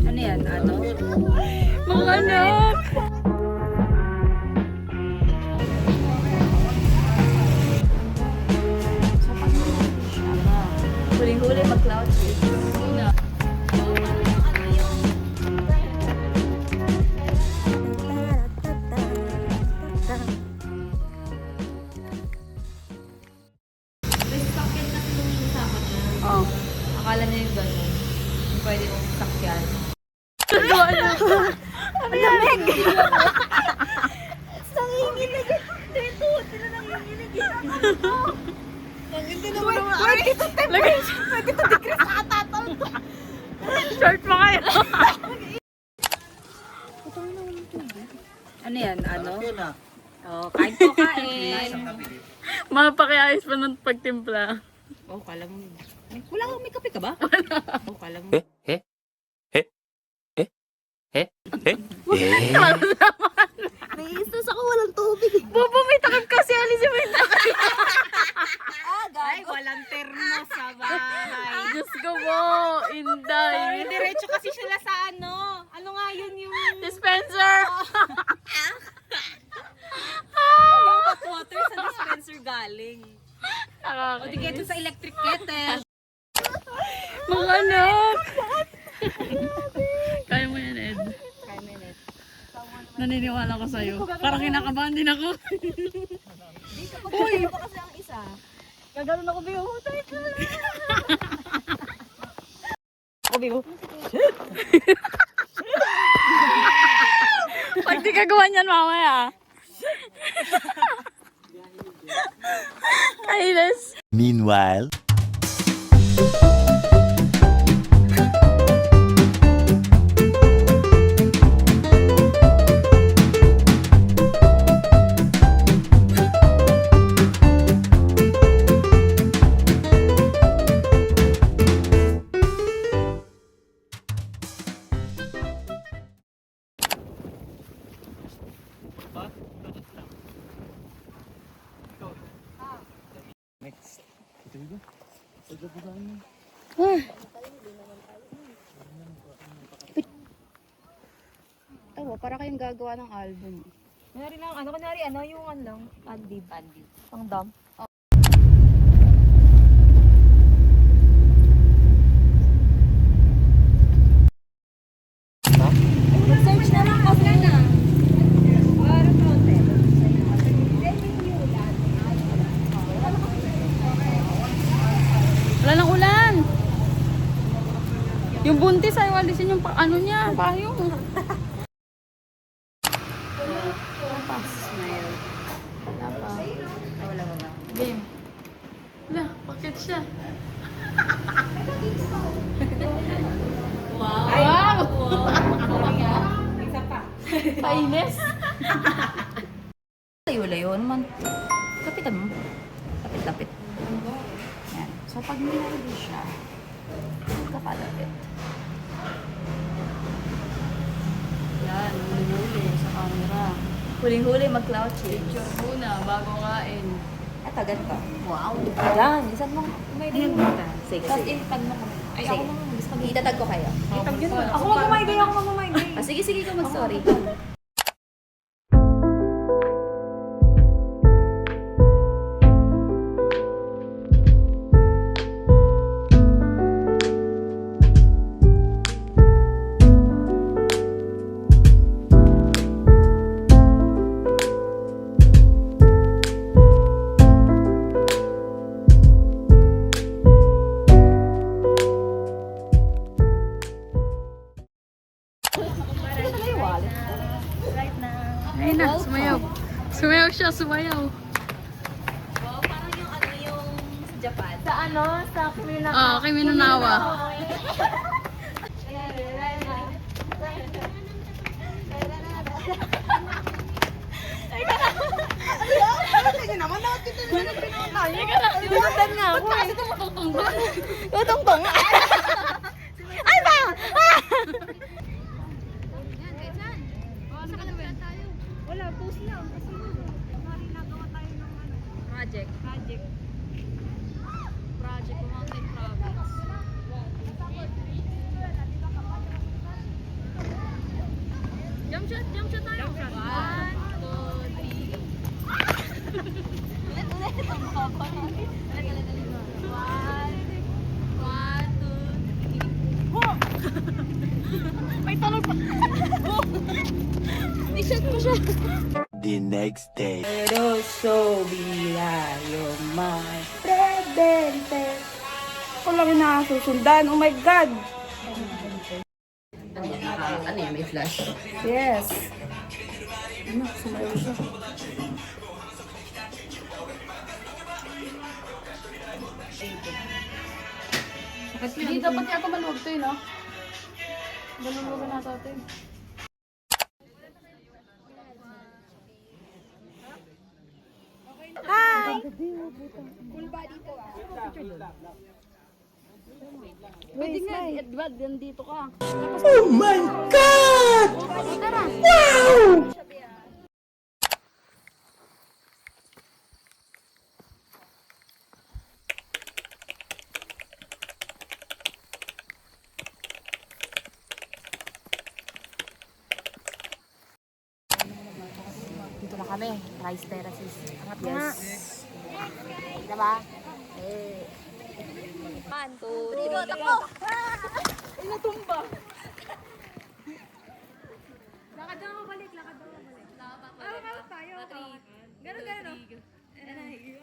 Ano yan? Ano? Mga anak! Huling-huli mag-cloud seed. Una. May sakyan kasi nung sapat na. Oh. Akala niya yung gano'n. Yung pwede mong sakyan. Ano yan? Nanginginig. Dito, sila nanginginig. Hindi naman naman. Lagay siya. Short pa kayo. Ano yan? Ano? Oh, kain po kain. Mapakiayos pa ng pagtimpla. Oh, kala mo. Wala kang may kape ka ba? Oh, kala mo. Naiistos ako, walang tubig. Bobo, may takip kasi. Alisin mo yung takip. Ay, walang termo sa bahay. Diyos ko po. Inday. Diretso kasi sila sa ano. Ano nga yun yung... Dispenser. Yung hot water sa dispenser galing. O di kaya dun sa electric kettle. Mga anak. Kaya mo yan, Ed. Kaya minute. Naniniwala ko sa'yo. Parang kinakabahan din ako. Uy! Ano kasi ang isa? Gagano'n ako biyo. Ako bibo. Pag di ka gawa niyan mamaya. Kailes. Meanwhile. Tawa, para kayong gagawa ng album. Kunyari lang, ano yung ano lang, pandib. Pang dam. Search na lang kasi na. Wala nang ulan. Yung buntis ay walisin yung ano niya, payong. Lapas. Smile. Lapas. Wala. Game. Wala, bakit siya? Wow! Isa pa. Painis. Layo-layo naman. Kapitan mo. Lapit-lapit. Yan. So, pag nilagay siya, kapalapit. Yan, huli-huli sa camera. Huling-huli mag-cloud chase. Picture muna bago kain. Ito, ganito. Wow. Yan. Isan mo. May din mo. Sige, Tapos sige. itag mo kami. Ay, Sige. ako naman. Gusto ko. Itatag ko kayo. Itag yun. Ako mag-my-day. Ako mag-my-day. Sige, sige ka mag-sorry. Ayun na, sumayaw. Sumayaw siya, sumayaw. Wow, parang yung ano yung sa Japan. Sa ano? Sa Kimi Kay Minunawa. Sinutan nga ako eh. Tutong-tong. Ay ba? Wala, post lang. Kasi nagawa tayo ng ano. Project. Project Mountain Province. Jump shot tayo. 1, 2, 3. Ulit. Ang baba natin. Ulit. 1, 2, 3. May talog pa. Ni-shot ko siya. The next day. Pero so bilayo my rebelde. Ako lang yung nakasusundan. Oh my God! Ano yan? May flash? Yes. Ano? Sumayo siya. Hindi, dapat yata maluwag to no? Maluwagan na natin. Pwede nga, Edward, dito ka. Oh my God! Tara! Dito na kami, rice terraces. Angat ka nga. Diba? Eh. 1, 2, 3. Takbo! Ay, natumba. Lakad daw mabalik. Lakad tayo. Ganun.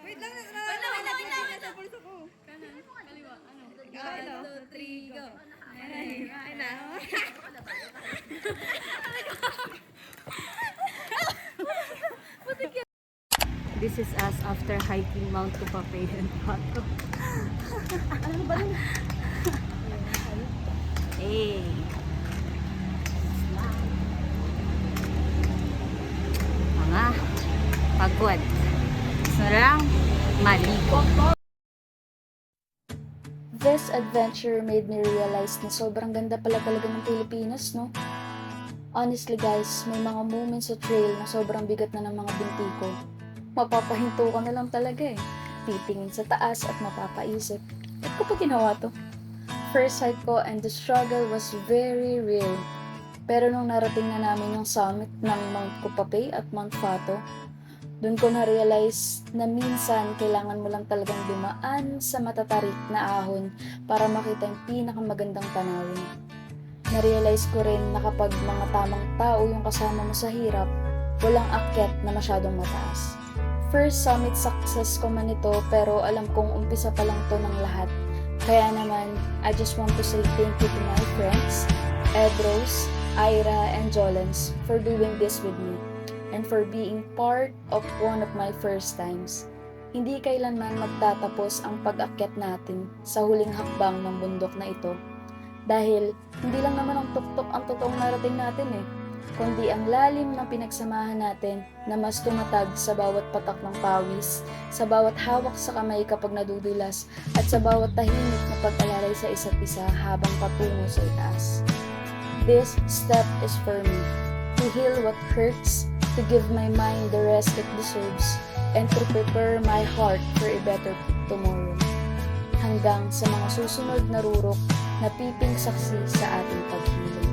Wait lang. Nasa pulso ko. Kaliwa. Ano? 1, 2, 3, go. Ay na. This is us after hiking Mount Tupapay and Pato. Ano ba nun? Hey. Mga pagod. Gusto lang maligo. This adventure made me realize na sobrang ganda pala talaga ng Pilipinas, no? Honestly guys, may mga moments sa trail na sobrang bigat na ng mga binti ko. Mapapahinto ka na lang talaga eh. Titingin sa taas at mapapaisip, ba't ko pa ginawa to? First sight ko and the struggle was very real. Pero nung narating na namin yung summit ng Mount Kupapay at Mount Fato, dun ko na-realize na minsan kailangan mo lang talagang dumaan sa matatarik na ahon para makita yung pinakamagandang tanawin. Na-realize ko rin na kapag mga tamang tao yung kasama mo sa hirap, walang akyat na masyadong mataas. First summit success ko man ito pero alam kong umpisa pa lang to ng lahat. Kaya naman, I just want to say thank you to my friends, Edros, Ira, and Jolens for doing this with me and for being part of one of my first times. Hindi kailanman magtatapos ang pag-akyat natin sa huling hakbang ng bundok na ito. Dahil hindi lang naman ang tuktok ang totoong narating natin kundi ang lalim ng pinagsamahan natin na mas tumatag sa bawat patak ng pawis, sa bawat hawak sa kamay kapag nadudulas, at sa bawat tahimik na pag-alalay sa isa't isa habang patungo sa itaas. This step is for me, to heal what hurts, to give my mind the rest it deserves, and to prepare my heart for a better tomorrow. Hanggang sa mga susunod na rurok na piping saksi sa ating paghilom.